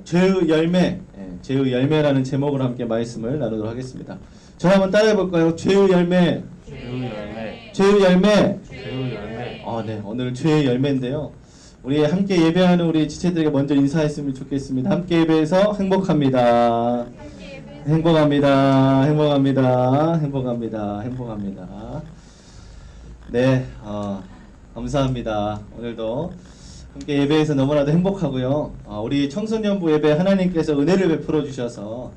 죄의 열매, 죄의 열매라는 제목으로 함께 말씀을 나누도록 하겠습니다. 저 한번 따라해 볼까요? 죄의 열매, 죄의 열매, 죄의 열매. 죄의 열매. 네, 오늘 죄의 열매인데요. 우리 함께 예배하는 우리 지체들에게 먼저 인사했으면 좋겠습니다. 함께 예배해서 행복합니다. 행복합니다. 행복합니다. 행복합니다. 행복합니다. 네, 감사합니다. 오늘도 함께 예배해서 너무나도 행복하고요. 우리 청소년부 예배 하나님께서 은혜를 베풀어 주셔서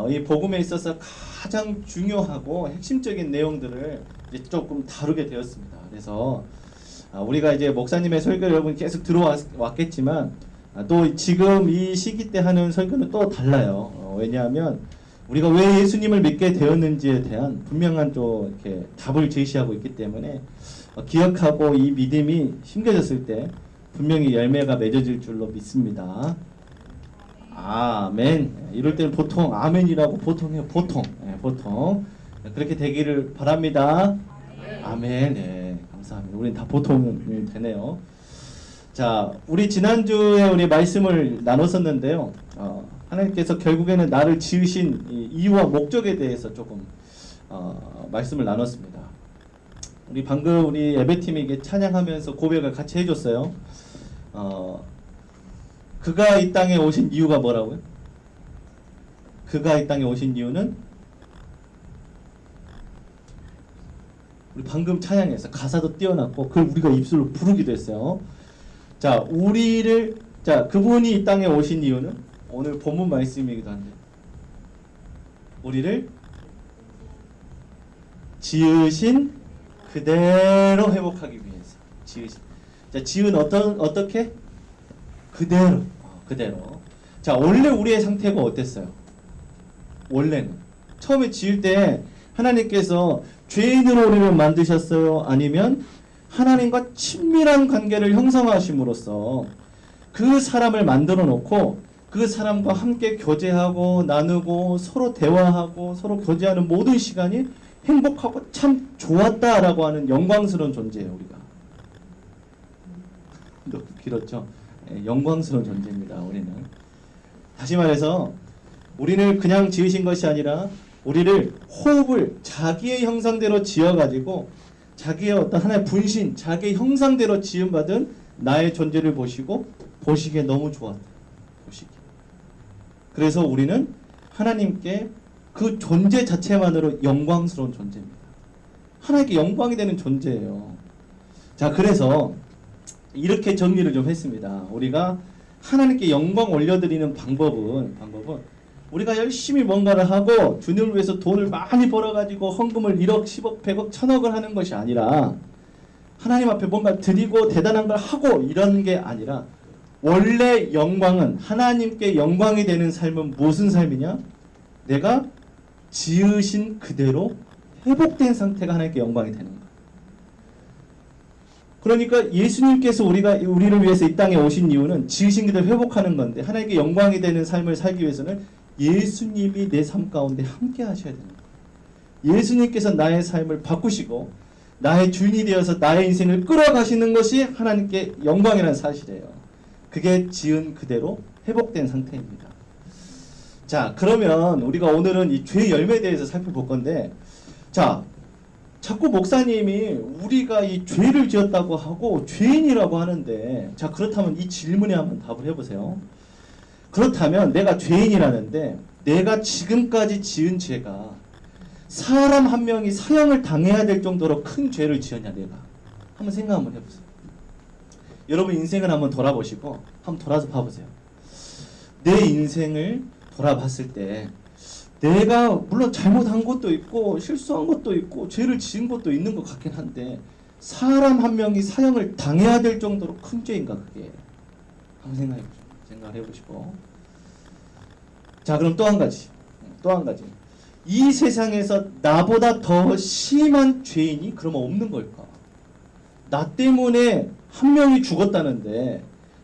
이 복음에 있어서 가장 중요하고 핵심적인 내용들을 이제 조금 다루게 되었습니다. 그래서 우리가 이제 목사님의 설교를 여러분 계속 들어왔겠지만 또 지금 이 시기 때 하는 설교는 또 달라요. 왜냐하면 우리가 왜 예수님을 믿게 되었는지에 대한 분명한 좀 이렇게 답을 제시하고 있기 때문에 기억하고 이 믿음이 심겨졌을 때 분명히 열매가 맺어질 줄로 믿습니다. 아멘. 이럴 때는 보통 아멘이라고 보통 해요. 보통 그렇게 되기를 바랍니다. 아멘. 네, 감사합니다. 우린 다 보통이 되네요. 자, 우리 지난주에 우리 말씀을 나눴었는데요. 하나님께서 결국에는 나를 지으신 이유와 목적에 대해서 조금 말씀을 나눴습니다. 우리 방금 우리 예배팀에게 찬양하면서 고백을 같이 해줬어요. 그가 이 땅에 오신 이유가 뭐라고요? 그가 이 땅에 오신 이유는 우리 방금 찬양했어. 가사도 띄어놨고 그걸 우리가 입술로 부르기도 했어요. 자, 그분이 이 땅에 오신 이유는 오늘 본문 말씀이기도 한데 우리를 지으신 그대로 회복하기 위해서 지은 어떻게? 그대로. 자, 원래 우리의 상태가 어땠어요? 원래는 처음에 지을 때 하나님께서 죄인으로 우리를 만드셨어요? 아니면 하나님과 친밀한 관계를 형성하심으로써 그 사람을 만들어 놓고 그 사람과 함께 교제하고 나누고 서로 대화하고 서로 교제하는 모든 시간이 행복하고 참 좋았다라고 하는 영광스러운 존재예요. 우리가 너무 길었죠? 영광스러운 존재입니다. 우리는 다시 말해서 우리를 그냥 지으신 것이 아니라 우리를 호흡을 자기의 형상대로 지어가지고 자기의 어떤 하나의 분신, 자기의 형상대로 지음받은 나의 존재를 보시기에 너무 좋았다. 그래서 우리는 하나님께 그 존재 자체만으로 영광스러운 존재입니다. 하나님께 영광이 되는 존재예요. 자, 그래서 이렇게 정리를 좀 했습니다. 우리가 하나님께 영광 올려드리는 방법은 우리가 열심히 뭔가를 하고 주님을 위해서 돈을 많이 벌어가지고 헌금을 1억, 10억, 100억, 1000억을 하는 것이 아니라 하나님 앞에 뭔가 드리고 대단한 걸 하고 이런 게 아니라 원래 영광은 하나님께 영광이 되는 삶은 무슨 삶이냐? 내가 지으신 그대로 회복된 상태가 하나님께 영광이 되는 거예요. 그러니까 예수님께서 우리를 위해서 이 땅에 오신 이유는 지으신 그대로 회복하는 건데 하나님께 영광이 되는 삶을 살기 위해서는 예수님이 내 삶 가운데 함께 하셔야 되는 거예요. 예수님께서 나의 삶을 바꾸시고 나의 주인이 되어서 나의 인생을 끌어가시는 것이 하나님께 영광이라는 사실이에요. 그게 지은 그대로 회복된 상태입니다. 자, 그러면 우리가 오늘은 이 죄의 열매에 대해서 살펴볼 건데, 자, 자꾸 목사님이 우리가 이 죄를 지었다고 하고 죄인이라고 하는데, 자, 그렇다면 이 질문에 한번 답을 해보세요. 그렇다면 내가 죄인이라는데 내가 지금까지 지은 죄가 사람 한 명이 사형을 당해야 될 정도로 큰 죄를 지었냐 내가? 한번 생각 한번 해보세요. 여러분 인생을 한번 돌아보시고 한번 돌아서 봐보세요. 내 인생을 돌아봤을 때 내가 물론 잘못한 것도 있고 실수한 것도 있고 죄를 지은 것도 있는 것 같긴 한데 사람 한 명이 사형을 당해야 될 정도로 큰 죄인가 그게? 한번 생각을 해보시고. 자, 그럼 또 한 가지. 이 세상에서 나보다 더 심한 죄인이 그러면 없는 걸까? 나 때문에 한 명이 죽었다는데,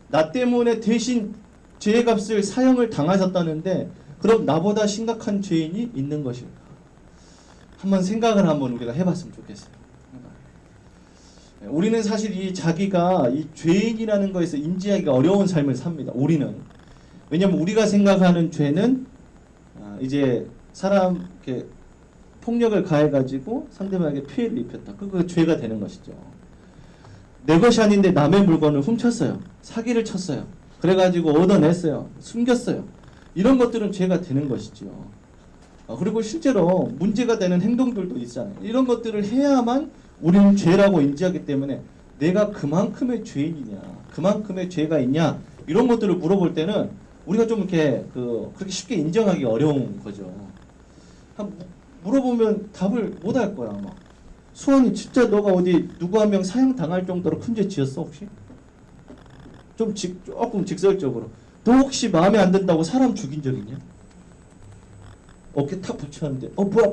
나 때문에 대신 죄값을 사형을 당하셨다는데, 그럼 나보다 심각한 죄인이 있는 것일까? 한번 생각을 우리가 해봤으면 좋겠어요. 우리는 사실 이 자기가 이 죄인이라는 것에서 인지하기가 어려운 삶을 삽니다. 우리는 왜냐면 우리가 생각하는 죄는 이제 사람 이렇게 폭력을 가해가지고 상대방에게 피해를 입혔다. 그거 죄가 되는 것이죠. 내 것이 아닌데 남의 물건을 훔쳤어요. 사기를 쳤어요. 그래가지고 얻어냈어요. 숨겼어요. 이런 것들은 죄가 되는 것이죠. 그리고 실제로 문제가 되는 행동들도 있잖아요. 이런 것들을 해야만 우리는 죄라고 인지하기 때문에 내가 그만큼의 죄인이냐, 그만큼의 죄가 있냐 이런 것들을 물어볼 때는 우리가 좀 이렇게 그렇게 쉽게 인정하기 어려운 거죠. 물어보면 답을 못 할 거야 아마. 수원이 진짜 너가 어디 누구 한 명 사형 당할 정도로 큰 죄 지었어 혹시? 조금 직설적으로. 너 혹시 마음에 안 든다고 사람 죽인 적 있냐? 어깨 탁 붙였는데 뭐야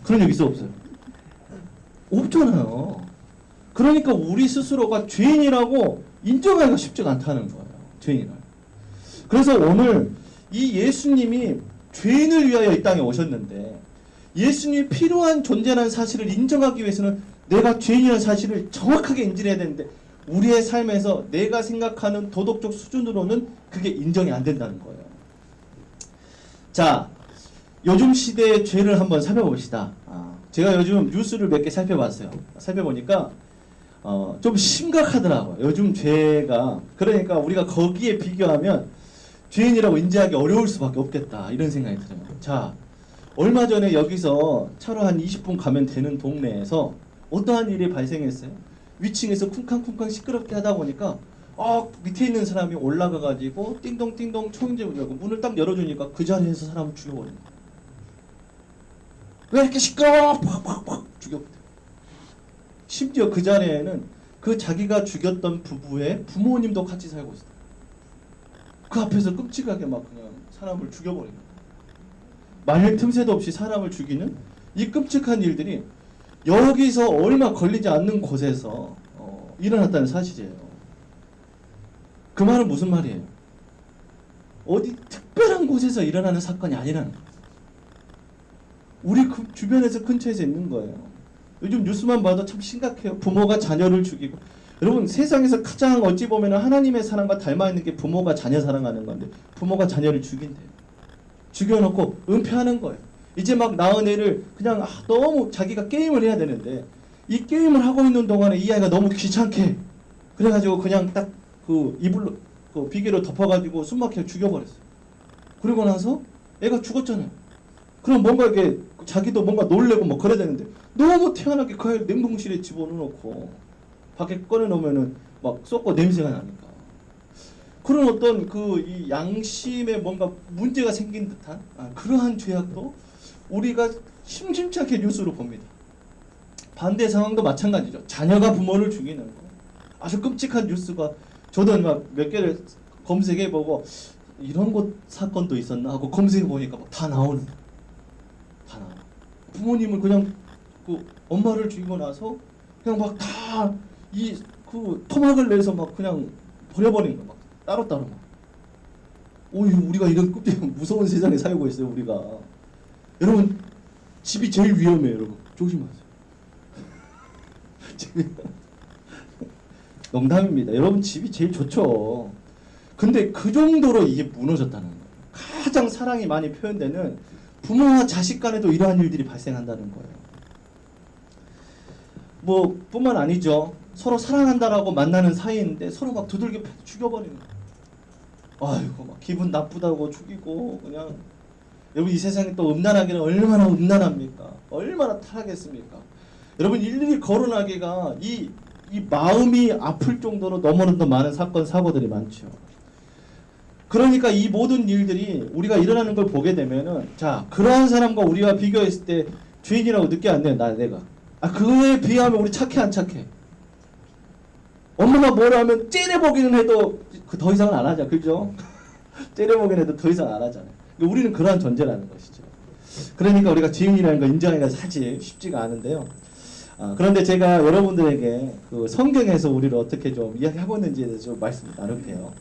그런 적 있어 없어요? 없잖아요. 그러니까 우리 스스로가 죄인이라고 인정하기가 쉽지가 않다는 거예요. 죄인을. 그래서 오늘 이 예수님이 죄인을 위하여 이 땅에 오셨는데 예수님이 필요한 존재라는 사실을 인정하기 위해서는 내가 죄인이라는 사실을 정확하게 인지해야 되는데 우리의 삶에서 내가 생각하는 도덕적 수준으로는 그게 인정이 안 된다는 거예요. 자, 요즘 시대의 죄를 한번 살펴봅시다. 제가 요즘 뉴스를 몇 개 살펴봤어요. 살펴보니까 좀 심각하더라고요. 요즘 죄가. 그러니까 우리가 거기에 비교하면 죄인이라고 인지하기 어려울 수밖에 없겠다. 이런 생각이 들어요. 자, 얼마 전에 여기서 차로 한 20분 가면 되는 동네에서 어떠한 일이 발생했어요? 위층에서 쿵쾅쿵쾅 시끄럽게 하다 보니까 밑에 있는 사람이 올라가가지고 띵동띵동 초인종을 열고 문을 딱 열어주니까 그 자리에서 사람을 죽여버린 거예요. 왜 이렇게 시끄러워? 팍팍팍 죽여버려. 심지어 그 자리에는 그 자기가 죽였던 부부의 부모님도 같이 살고 있어요. 그 앞에서 끔찍하게 막 그냥 사람을 죽여버린 거예요. 말릴 틈새도 없이 사람을 죽이는 이 끔찍한 일들이 여기서 얼마 걸리지 않는 곳에서 일어났다는 사실이에요. 그 말은 무슨 말이에요? 어디 특별한 곳에서 일어나는 사건이 아니라는 거예요. 우리 그 주변에서 근처에서 있는 거예요. 요즘 뉴스만 봐도 참 심각해요. 부모가 자녀를 죽이고. 여러분 세상에서 가장 어찌 보면 하나님의 사랑과 닮아있는 게 부모가 자녀 사랑하는 건데 부모가 자녀를 죽인대요. 죽여놓고 은폐하는 거예요. 이제 막 낳은 애를 그냥 너무 자기가 게임을 해야 되는데 이 게임을 하고 있는 동안에 이 아이가 너무 귀찮게 그래가지고 그냥 딱 그 이불로 그 비계로 덮어가지고 숨막혀 죽여버렸어요. 그리고 나서 애가 죽었잖아요. 그럼 뭔가 이렇게 자기도 뭔가 놀래고 뭐 그래야 되는데 너무 태연하게 그 아이를 냉동실에 집어넣고 밖에 꺼내놓으면은 막 썩고 냄새가 나니까 그런 어떤 이 양심에 뭔가 문제가 생긴 듯한 그러한 죄악도 우리가 심심찮게 뉴스로 봅니다. 반대 상황도 마찬가지죠. 자녀가 부모를 죽이는 거 아주 끔찍한 뉴스가 저도 막 몇 개를 검색해보고 이런 것 사건도 있었나 하고 검색해보니까 막 다 나오는 거예요. 다 나와. 부모님을 그냥 엄마를 죽이고 나서 그냥 막 다 토막을 내서 막 그냥 버려버린 거 막 따로따로 막. 우리가 이런 무서운 세상에 살고 있어요. 우리가. 여러분 집이 제일 위험해요. 여러분 조심하세요. 농담입니다. 여러분 집이 제일 좋죠. 근데 그 정도로 이게 무너졌다는 거예요. 가장 사랑이 많이 표현되는 부모와 자식 간에도 이러한 일들이 발생한다는 거예요. 뭐 뿐만 아니죠. 서로 사랑한다라고 만나는 사이인데 서로 막 두들겨 패 죽여버리는 거예요. 아이고 막 기분 나쁘다고 죽이고 그냥. 여러분 이 세상에 또 음란하기는 얼마나 음란합니까? 얼마나 타락했습니까? 여러분 일일이 거론하기가 이 마음이 아플 정도로 너무나도 많은 사건 사고들이 많죠. 그러니까 이 모든 일들이 우리가 일어나는 걸 보게 되면은 자 그러한 사람과 우리가 비교했을 때 죄인이라고 느끼 안 돼요. 내가 그거에 비하면 우리 착해 안 착해? 엄마가 뭐라 하면 째려보기는 해도 더 이상은 안 하자. 그죠? 째려보기는 해도 더 이상 안 하잖아요. 우리는 그러한 존재라는 것이죠. 그러니까 우리가 죄인이라는 걸 인정하기가 사실 쉽지가 않은데요. 그런데 제가 여러분들에게 그 성경에서 우리를 어떻게 좀 이야기하고 있는지에 대해서 좀 말씀을 나눌게요.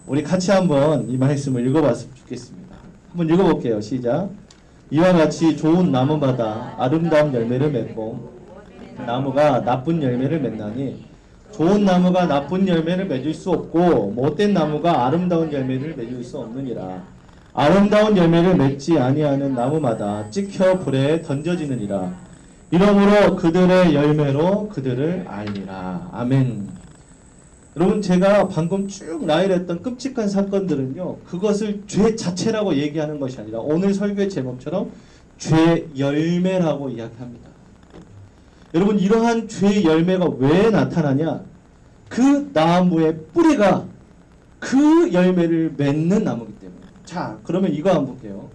우리 같이 한번 이 말씀을 읽어봤으면 좋겠습니다. 한번 읽어볼게요. 시작. 이와 같이 좋은 나무마다 아름다운 열매를 맺고 나무가 나쁜 열매를 맺나니 좋은 나무가 나쁜 열매를 맺을 수 없고 못된 나무가 아름다운 열매를 맺을 수 없느니라. 아름다운 열매를 맺지 아니하는 나무마다 찍혀 불에 던져지느니라. 이러므로 그들의 열매로 그들을 알리라. 아멘. 여러분, 제가 방금 쭉 나열했던 끔찍한 사건들은요, 그것을 죄 자체라고 얘기하는 것이 아니라 오늘 설교의 제목처럼 죄 열매라고 이야기합니다. 여러분, 이러한 죄의 열매가 왜 나타나냐? 그 나무의 뿌리가 그 열매를 맺는 나무이기 때문에. 자, 그러면 이거 한번 볼게요.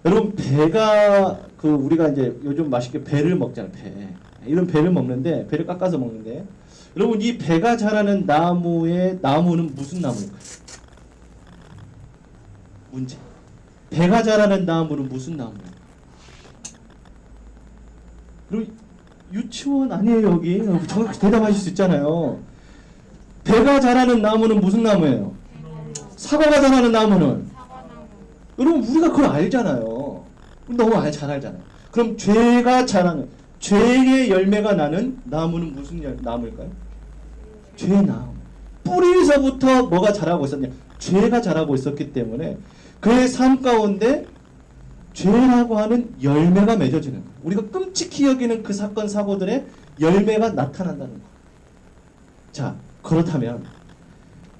여러분, 배가 우리가 이제 요즘 맛있게 배를 먹잖아요. 배. 이런 배를 먹는데, 배를 깎아서 먹는데, 여러분, 이 배가 자라는 나무는 무슨 나무일까요? 문제. 배가 자라는 나무는 무슨 나무일까요? 그리고 유치원 아니에요, 여기. 정확히 대답하실 수 있잖아요. 배가 자라는 나무는 무슨 나무예요? 사과가 자라는 나무는? 여러분, 우리가 그걸 알잖아요. 너무 잘 알잖아요. 그럼 죄의 열매가 나는 나무는 무슨 나무일까요? 죄의 나무. 뿌리에서부터 뭐가 자라고 있었냐? 죄가 자라고 있었기 때문에 그의 삶 가운데 죄라고 하는 열매가 맺어지는 거예요. 우리가 끔찍히 여기는 그 사건 사고들의 열매가 나타난다는 거예요. 자, 그렇다면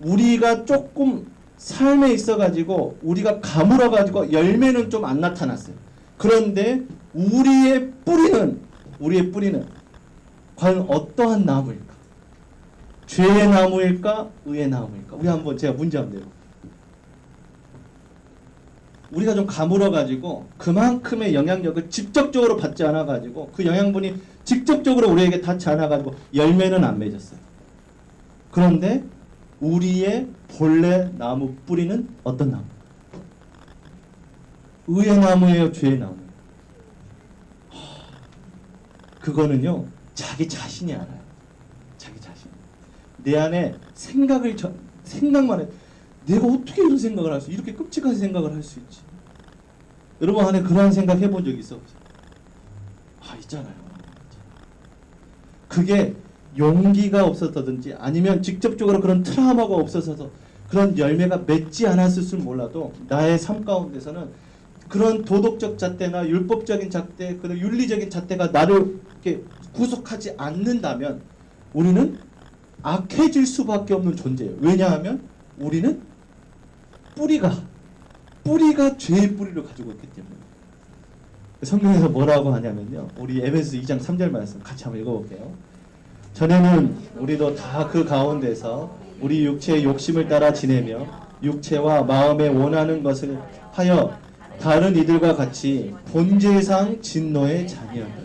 우리가 조금 삶에 있어가지고 우리가 가물어가지고 열매는 좀 안 나타났어요. 그런데 우리의 뿌리는 과연 어떠한 나무일까? 죄의 나무일까? 의의 나무일까? 우리 한번 제가 문제 한번 내요. 우리가 좀 가물어가지고 그만큼의 영향력을 직접적으로 받지 않아가지고 그 영양분이 직접적으로 우리에게 닿지 않아가지고 열매는 안 맺었어요. 그런데 우리의 본래 나무 뿌리는 어떤 나무? 의의 나무예요? 죄의 나무예요? 그거는요, 자기 자신이 알아요. 자기 자신. 내 안에 생각만 해. 내가 어떻게 이런 생각을 할 수, 이렇게 끔찍한 생각을 할 수 있지? 여러분 안에 그런 생각 해본 적 있어? 있잖아요. 그게 용기가 없었다든지 아니면 직접적으로 그런 트라우마가 없어서 그런 열매가 맺지 않았을 몰라도 나의 삶 가운데서는 그런 도덕적 잣대나 율법적인 잣대, 그런 윤리적인 잣대가 나를 이렇게 구속하지 않는다면 우리는 악해질 수밖에 없는 존재예요. 왜냐하면 우리는 뿌리가 죄의 뿌리를 가지고 있기 때문에. 성경에서 뭐라고 하냐면요, 우리 에베소 2장 3절 말씀 같이 한번 읽어볼게요. 전에는 우리도 다 그 가운데서 우리 육체의 욕심을 따라 지내며 육체와 마음에 원하는 것을 하여 다른 이들과 같이 본질상 진노의 자녀였다.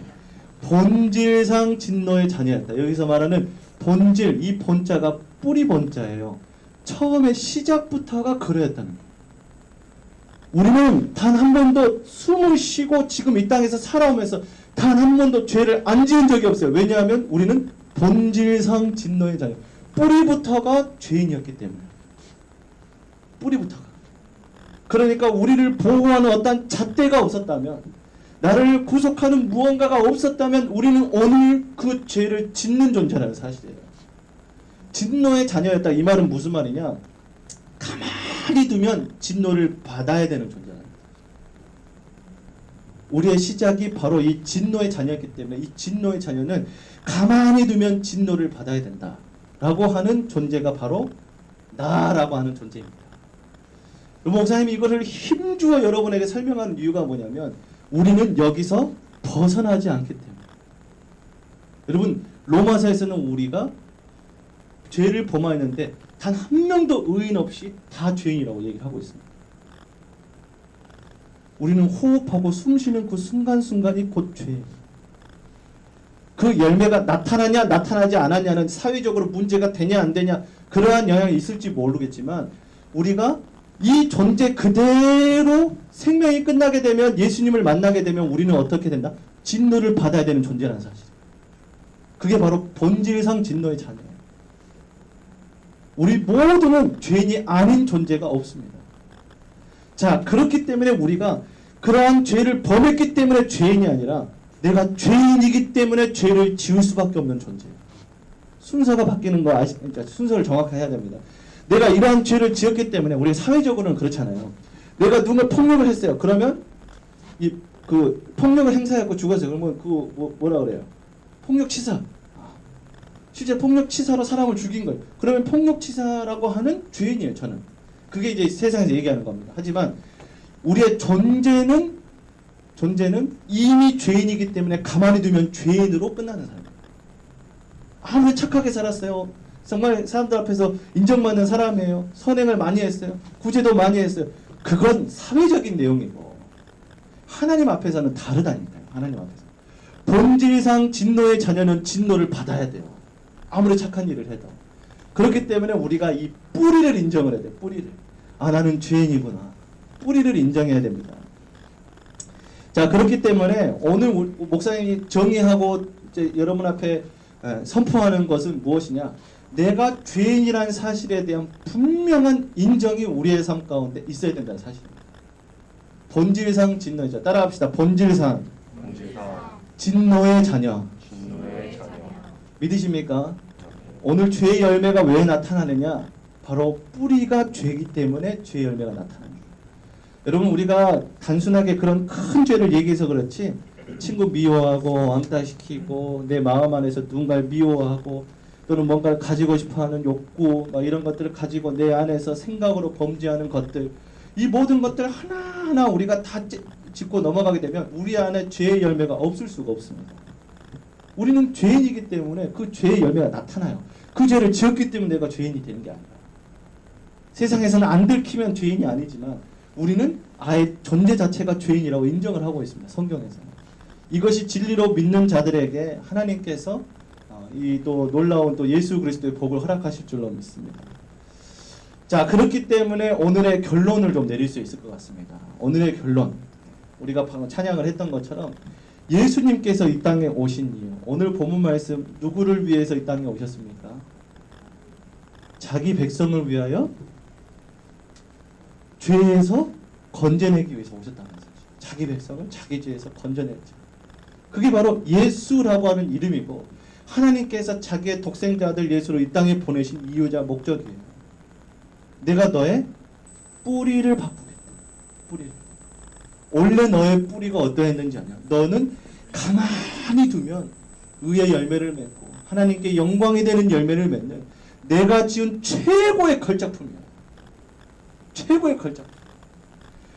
본질상 진노의 자녀였다. 여기서 말하는 본질, 이 본자가 뿌리 본자예요. 처음에 시작부터가 그러했다는 거예요. 우리는 단 한 번도 숨을 쉬고 지금 이 땅에서 살아오면서 단 한 번도 죄를 안 지은 적이 없어요. 왜냐하면 우리는 본질상 진노의 자녀. 뿌리부터가 죄인이었기 때문에. 뿌리부터가. 그러니까 우리를 보호하는 어떤 잣대가 없었다면, 나를 구속하는 무언가가 없었다면 우리는 오늘 그 죄를 짓는 존재라는 사실이에요. 진노의 자녀였다. 이 말은 무슨 말이냐? 가만히 두면 진노를 받아야 되는 존재라는 거예요. 우리의 시작이 바로 이 진노의 자녀였기 때문에 이 진노의 자녀는 가만히 두면 진노를 받아야 된다 라고 하는 존재가 바로 나라고 하는 존재입니다. 목사님이 이거를 힘주어 여러분에게 설명하는 이유가 뭐냐면 우리는 여기서 벗어나지 않기 때문에. 여러분, 로마서에서는 우리가 죄를 범하였는데 단 한 명도 의인 없이 다 죄인이라고 얘기를 하고 있습니다. 우리는 호흡하고 숨쉬는 그 순간순간이 곧 죄예요. 그 열매가 나타나냐 나타나지 않았냐는 사회적으로 문제가 되냐 안 되냐 그러한 영향이 있을지 모르겠지만 우리가 이 존재 그대로 생명이 끝나게 되면 예수님을 만나게 되면 우리는 어떻게 된다? 진노를 받아야 되는 존재라는 사실. 그게 바로 본질상 진노의 자녀예요. 우리 모두는 죄인이 아닌 존재가 없습니다. 자, 그렇기 때문에 우리가 그러한 죄를 범했기 때문에 죄인이 아니라 내가 죄인이기 때문에 죄를 지을 수밖에 없는 존재예요. 순서가 바뀌는 거 그러니까 순서를 정확하게 해야 됩니다. 내가 이러한 죄를 지었기 때문에 우리 사회적으로는 그렇잖아요. 내가 누군가 폭력을 했어요. 그러면 그 폭력을 행사하고 죽었어요. 그러면 뭐라 그래요? 폭력치사. 실제 폭력치사로 사람을 죽인 거예요. 그러면 폭력치사라고 하는 죄인이에요. 저는. 그게 이제 세상에서 얘기하는 겁니다. 하지만 우리의 존재는 이미 죄인이기 때문에 가만히 두면 죄인으로 끝나는 사람이에요. 아무리 착하게 살았어요. 정말 사람들 앞에서 인정받는 사람이에요. 선행을 많이 했어요. 구제도 많이 했어요. 그건 사회적인 내용이고 하나님 앞에서는 다르다니까요. 하나님 앞에서. 본질상 진노의 자녀는 진노를 받아야 돼요. 아무리 착한 일을 해도. 그렇기 때문에 우리가 이 뿌리를 인정을 해야 돼요. 뿌리를. 아, 나는 죄인이구나. 뿌리를 인정해야 됩니다. 자, 그렇기 때문에 오늘 목사님이 정의하고 이제 여러분 앞에 선포하는 것은 무엇이냐? 내가 죄인이라는 사실에 대한 분명한 인정이 우리의 삶 가운데 있어야 된다는 사실입니다. 본질상 진노이자. 따라합시다. 본질상 진노의 자녀. 믿으십니까? 오늘 죄의 열매가 왜 나타나느냐? 바로 뿌리가 죄이기 때문에 죄의 열매가 나타납니다. 여러분, 우리가 단순하게 그런 큰 죄를 얘기해서 그렇지 친구 미워하고 왕따시키고 내 마음 안에서 누군가를 미워하고 또는 뭔가를 가지고 싶어하는 욕구 이런 것들을 가지고 내 안에서 생각으로 범죄하는 것들, 이 모든 것들 하나하나 우리가 다 짚고 넘어가게 되면 우리 안에 죄의 열매가 없을 수가 없습니다. 우리는 죄인이기 때문에 그 죄의 열매가 나타나요. 그 죄를 지었기 때문에 내가 죄인이 되는 게 아니라, 세상에서는 안 들키면 죄인이 아니지만 우리는 아예 존재 자체가 죄인이라고 인정을 하고 있습니다. 성경에서는. 이것이 진리로 믿는 자들에게 하나님께서 이 또 놀라운 또 예수 그리스도의 복을 허락하실 줄로 믿습니다. 자, 그렇기 때문에 오늘의 결론을 좀 내릴 수 있을 것 같습니다. 오늘의 결론, 우리가 방금 찬양을 했던 것처럼 예수님께서 이 땅에 오신 이유, 오늘 본문 말씀 누구를 위해서 이 땅에 오셨습니까? 자기 백성을 위하여 죄에서 건져내기 위해서 오셨다는 거죠. 자기 백성을 자기 죄에서 건져냈죠. 그게 바로 예수라고 하는 이름이고 하나님께서 자기의 독생자 아들 예수를 이 땅에 보내신 이유자 목적이에요. 내가 너의 뿌리를 바꾸겠다. 뿌리를. 원래 너의 뿌리가 어떠했는지 아냐? 너는 가만히 두면 의의 열매를 맺고 하나님께 영광이 되는 열매를 맺는 내가 지은 최고의 걸작품이야. 최고의 걸작품.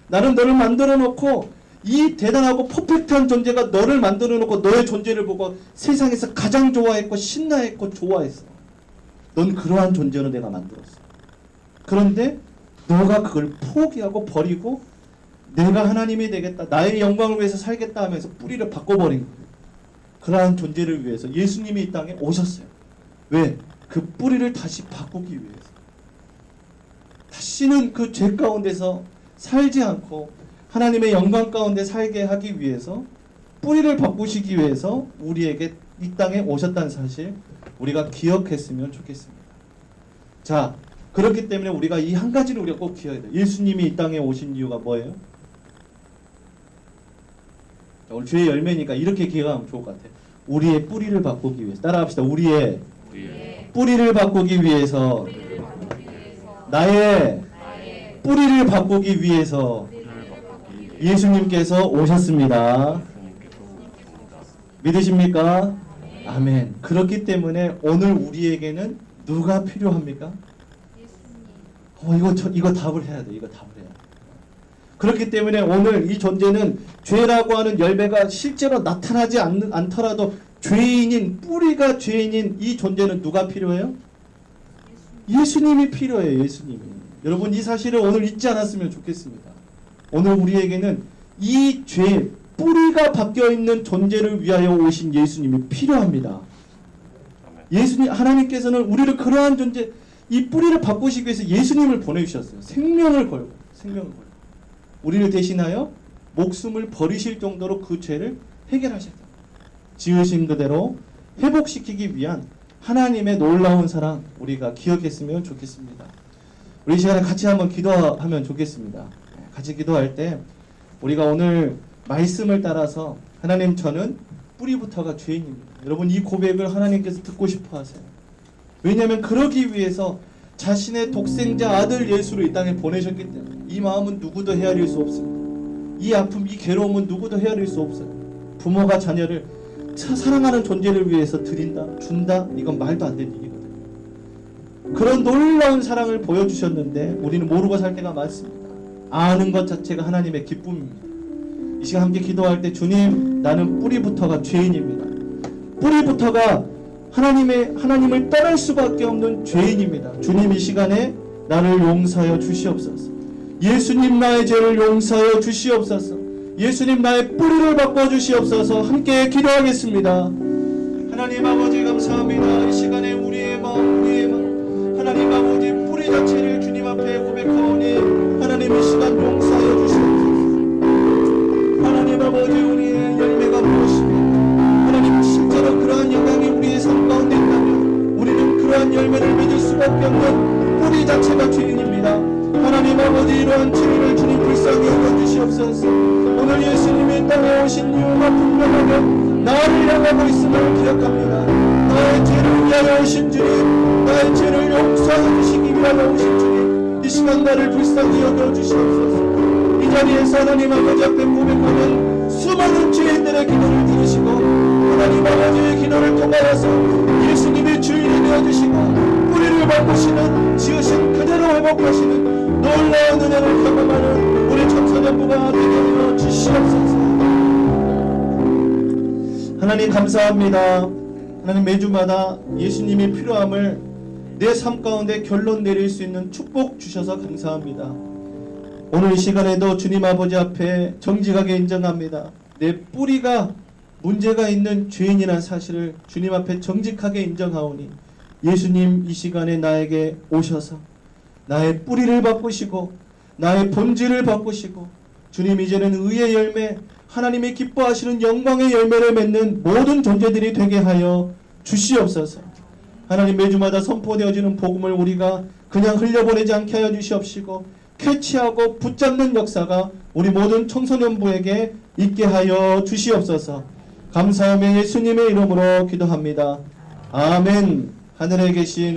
나는 너를 만들어 놓고 이 대단하고 퍼펙트한 존재가 너를 만들어 놓고 너의 존재를 보고 세상에서 가장 좋아했고 신나했고 좋아했어. 넌 그러한 존재로 내가 만들었어. 그런데 너가 그걸 포기하고 버리고 내가 하나님이 되겠다, 나의 영광을 위해서 살겠다 하면서 뿌리를 바꿔버린 거예요. 그러한 존재를 위해서 예수님이 이 땅에 오셨어요. 왜? 그 뿌리를 다시 바꾸기 위해서. 다시는 그 죄 가운데서 살지 않고 하나님의 영광 가운데 살게 하기 위해서, 뿌리를 바꾸시기 위해서 우리에게 이 땅에 오셨다는 사실 우리가 기억했으면 좋겠습니다. 자, 그렇기 때문에 우리가 이 한 가지를 우리가 꼭 기억해야 돼요. 예수님이 이 땅에 오신 이유가 뭐예요? 오늘 주의 열매니까 이렇게 기억하면 좋을 것 같아요. 우리의 뿌리를 바꾸기 위해서. 따라합시다. 우리의 뿌리를 바꾸기 위해서, 나의 뿌리를 바꾸기 위해서 예수님께서 오셨습니다. 믿으십니까? 아멘. 그렇기 때문에 오늘 우리에게는 누가 필요합니까? 이거 답을 해야 돼. 이거 답을 해야 돼. 그렇기 때문에 오늘 이 존재는 죄라고 하는 열매가 실제로 나타나지 않더라도 죄인인, 뿌리가 죄인인 이 존재는 누가 필요해요? 예수님이 필요해요. 예수님이. 여러분, 이 사실을 오늘 잊지 않았으면 좋겠습니다. 오늘 우리에게는 이 죄, 뿌리가 바뀌어있는 존재를 위하여 오신 예수님이 필요합니다. 예수님, 하나님께서는 우리를 그러한 존재, 이 뿌리를 바꾸시기 위해서 예수님을 보내주셨어요. 생명을 걸고. 우리를 대신하여 목숨을 버리실 정도로 그 죄를 해결하셨다. 지으신 그대로 회복시키기 위한 하나님의 놀라운 사랑, 우리가 기억했으면 좋겠습니다. 우리 시간에 같이 한번 기도하면 좋겠습니다. 같이 기도할 때 우리가 오늘 말씀을 따라서 하나님, 저는 뿌리부터가 죄인입니다. 여러분, 이 고백을 하나님께서 듣고 싶어 하세요. 왜냐하면 그러기 위해서 자신의 독생자 아들 예수를 이 땅에 보내셨기 때문에 이 마음은 누구도 헤아릴 수 없습니다. 이 아픔, 이 괴로움은 누구도 헤아릴 수 없어요. 부모가 자녀를 사랑하는 존재를 위해서 드린다, 준다, 이건 말도 안 되는 일이거든요. 그런 놀라운 사랑을 보여주셨는데 우리는 모르고 살 때가 많습니다. 아는 것 자체가 하나님의 기쁨입니다. 이 시간 함께 기도할 때 주님, 나는 뿌리부터가 죄인입니다. 뿌리부터가 하나님을 떠날 수밖에 없는 죄인입니다. 주님, 이 시간에 나를 용서하여 주시옵소서. 예수님, 나의 죄를 용서하여 주시옵소서. 예수님, 나의 뿌리를 바꿔 주시옵소서. 함께 기도하겠습니다. 하나님 아버지, 감사합니다. 이 시간에 우리의 마음 하나님 아버지, 뿌리 자체를 주님 앞에 고백하오니 하나님, 이 시간 용서하여 주시옵소서. 하나님 아버지, 우리의 열매가 무엇입니까? 하나님, 실제로 그러한 영광이 우리의 삶 가운데 있다면 우리는 그러한 열매를 맺을 수밖에 없는 뿌리 자체가 죄인입니다. 하나님 아버지, 이러한 죄인을 주님 불쌍히 여겨주시옵소서. 오늘 예수님이 땅에 오신 이유가 분명하게 나를 향하고 있음을 기억합니다. 나의 죄를 위하여 오신 주님, 나의 죄를 용서하여 주시기 위하여 오신 주님, 이 시간 나를 불쌍히 여겨주시옵소서. 이 자리에서 하나님 아버지 앞에 고백하는 수많은 죄인들의 기도를 들으시고 하나님 아버지의 기도를 통하여서 예수님의 주인이 되어주시고 뿌리를 바꾸시는, 지으신 그대로 회복하시는 놀라운 은혜를 경험하는 우리 청소년부가 되게 하여 주시옵소서. 하나님 감사합니다. 하나님, 매주마다 예수님의 필요함을 내 삶 가운데 결론 내릴 수 있는 축복 주셔서 감사합니다. 오늘 이 시간에도 주님 아버지 앞에 정직하게 인정합니다. 내 뿌리가 문제가 있는 죄인이라는 사실을 주님 앞에 정직하게 인정하오니 예수님, 이 시간에 나에게 오셔서 나의 뿌리를 바꾸시고 나의 본질을 바꾸시고 주님, 이제는 의의 열매, 하나님이 기뻐하시는 영광의 열매를 맺는 모든 존재들이 되게 하여 주시옵소서. 하나님, 매주마다 선포되어지는 복음을 우리가 그냥 흘려보내지 않게 하여 주시옵시고 캐치하고 붙잡는 역사가 우리 모든 청소년부에게 있게 하여 주시옵소서. 감사하며 예수님의 이름으로 기도합니다. 아멘. 하늘에 계신